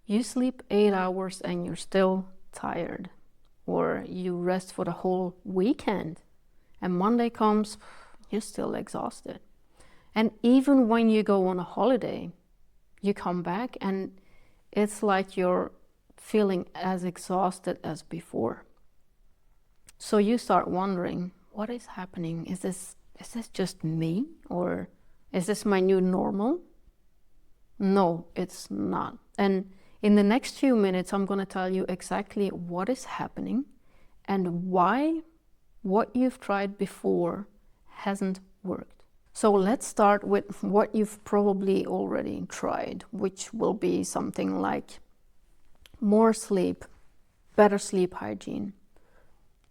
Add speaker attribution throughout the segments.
Speaker 1: You sleep 8 hours and you're still tired, or you rest for the whole weekend and Monday comes, you're still exhausted. And even when you go on a holiday, you come back and it's like you're feeling as exhausted as before. So you start wondering, what is happening? Is this just me, or is this my new normal? No, it's not. And in the next few minutes, I'm going to tell you exactly what is happening and why what you've tried before hasn't worked. So let's start with what you've probably already tried, which will be something like more sleep, better sleep hygiene,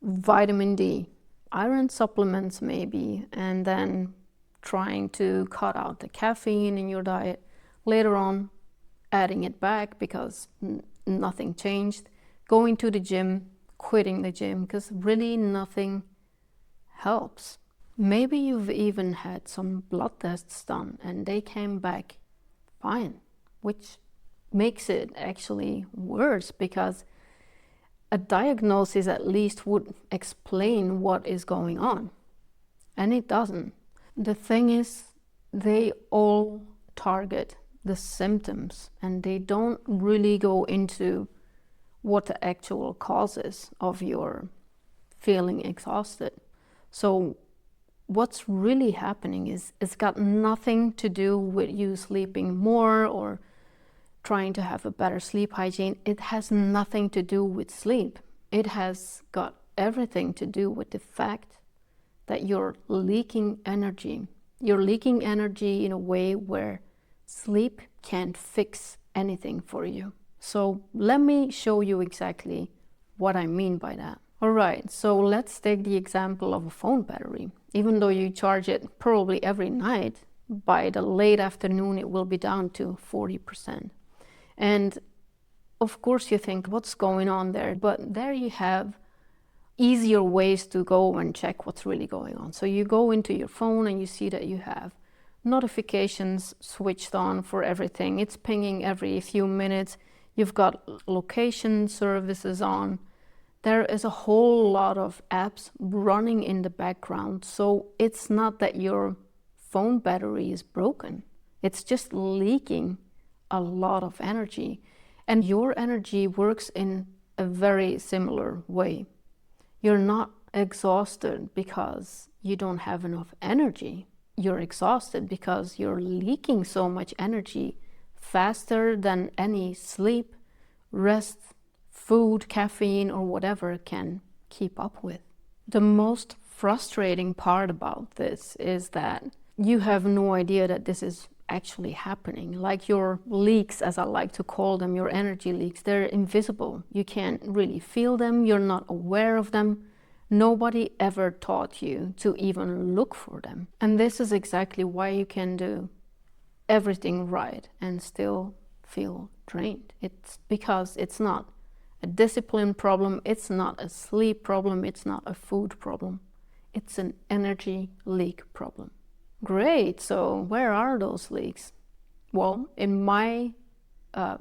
Speaker 1: vitamin D, iron supplements maybe, and then trying to cut out the caffeine in your diet. Later on, adding it back because nothing changed. Going to the gym, quitting the gym, because really nothing helps. Maybe you've even had some blood tests done and they came back fine, which makes it actually worse, because a diagnosis at least would explain what is going on, and it doesn't. The thing is, they all target the symptoms and they don't really go into what the actual cause is of your feeling exhausted. So what's really happening is it's got nothing to do with you sleeping more or trying to have a better sleep hygiene. It has nothing to do with sleep. It has got everything to do with the fact that you're leaking energy. You're leaking energy in a way where sleep can't fix anything for you. So let me show you exactly what I mean by that. All right, so let's take the example of a phone battery. Even though you charge it probably every night, by the late afternoon it will be down to 40%. And of course you think, what's going on there? But there you have easier ways to go and check what's really going on. So you go into your phone and you see that you have notifications switched on for everything. It's pinging every few minutes. You've got location services on. There is a whole lot of apps running in the background. So it's not that your phone battery is broken. It's just leaking a lot of energy. And your energy works in a very similar way. You're not exhausted because you don't have enough energy. You're exhausted because you're leaking so much energy faster than any sleep, rest, food, caffeine, or whatever can keep up with. The most frustrating part about this is that you have no idea that this is actually happening. Like your leaks, as I like to call them, your energy leaks, they're invisible. You can't really feel them. You're not aware of them. Nobody ever taught you to even look for them. And this is exactly why you can do everything right and still feel drained. It's because it's not a discipline problem, it's not a sleep problem, it's not a food problem. It's an energy leak problem. Great, so where are those leaks? Well, in my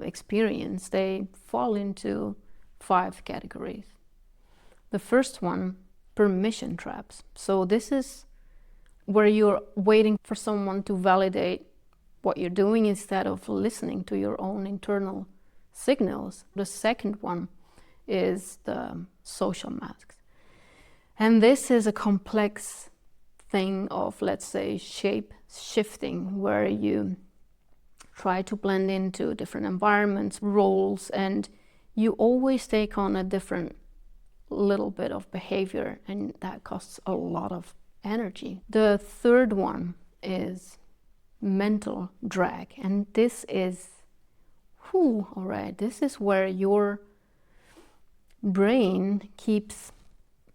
Speaker 1: experience, they fall into 5 categories. The first one, permission traps. So this is where you're waiting for someone to validate what you're doing instead of listening to your own internal signals. The second one is the social masks. And this is a complex thing of, let's say, shape shifting, where you try to blend into different environments, roles, and you always take on a different little bit of behavior, and that costs a lot of energy. The third one is mental drag, and this is, all right, this is where your brain keeps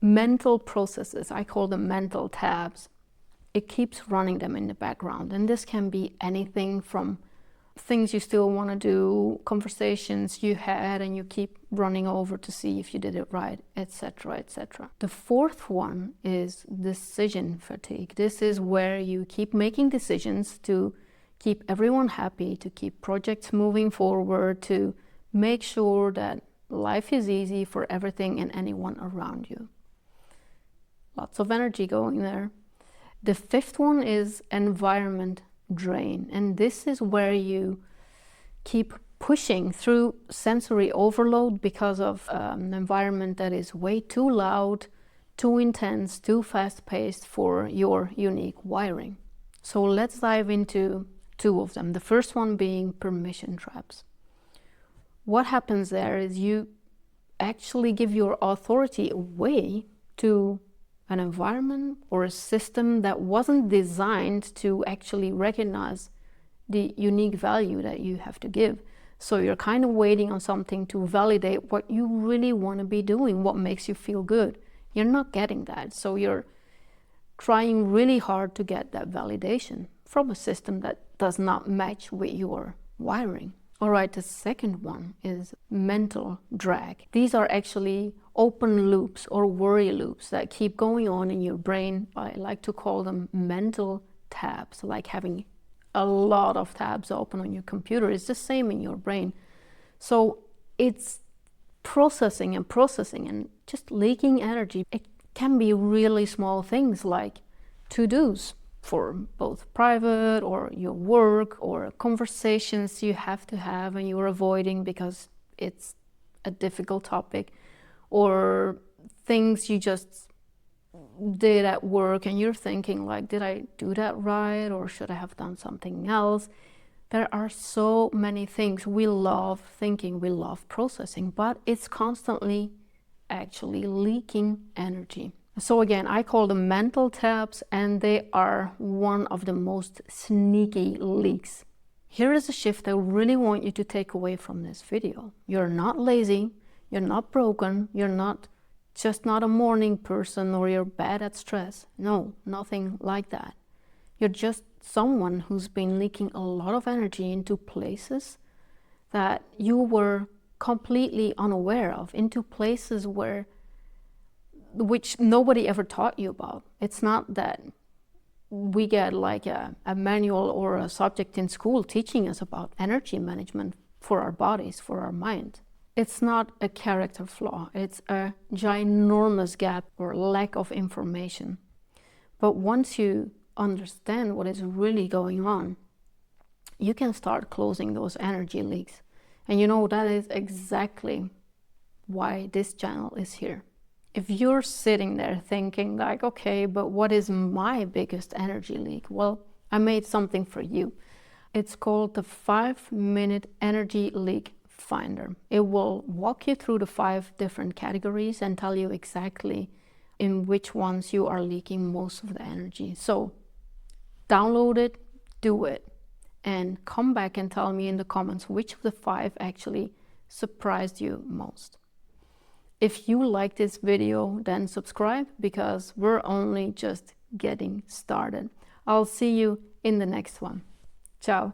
Speaker 1: mental processes, I call them mental tabs. It keeps running them in the background, and this can be anything from things you still want to do, conversations you had and you keep running over to see if you did it right, etc., etc. The fourth one is decision fatigue. This is where you keep making decisions to keep everyone happy, to keep projects moving forward, to make sure that life is easy for everything and anyone around you. Lots of energy going there. The fifth one is environment drain. And this is where you keep pushing through sensory overload because of an environment that is way too loud, too intense, too fast-paced for your unique wiring. So let's dive into two of them. The first one being permission traps. What happens there is you actually give your authority away to an environment or a system that wasn't designed to actually recognize the unique value that you have to give. So you're kind of waiting on something to validate what you really want to be doing, what makes you feel good. You're not getting that. So you're trying really hard to get that validation from a system that does not match with your wiring. All right, the second one is mental drag. These are actually open loops or worry loops that keep going on in your brain. I like to call them mental tabs, like having a lot of tabs open on your computer. It's the same in your brain. So it's processing and just leaking energy. It can be really small things like to-dos for both private or your work, or conversations you have to have and you're avoiding because it's a difficult topic, or things you just did at work and you're thinking like, did I do that right, or should I have done something else? There are so many things. We love thinking, we love processing, but it's constantly actually leaking energy. So again, I call them mental tabs, and they are one of the most sneaky leaks. Here is a shift I really want you to take away from this video. You're not lazy, you're not broken, you're not just not a morning person, or you're bad at stress. No, nothing like that. You're just someone who's been leaking a lot of energy into places that you were completely unaware of, into places which nobody ever taught you about. It's not that we get like a manual or a subject in school teaching us about energy management for our bodies, for our mind. It's not a character flaw. It's a ginormous gap or lack of information. But once you understand what is really going on, you can start closing those energy leaks. And you know, that is exactly why this channel is here. If you're sitting there thinking like, okay, but what is my biggest energy leak? Well, I made something for you. It's called the 5-minute energy leak finder. It will walk you through the 5 different categories and tell you exactly in which ones you are leaking most of the energy. So download it, do it, and come back and tell me in the comments which of the 5 actually surprised you most. If you like this video, then subscribe, because we're only just getting started. I'll see you in the next one. Ciao.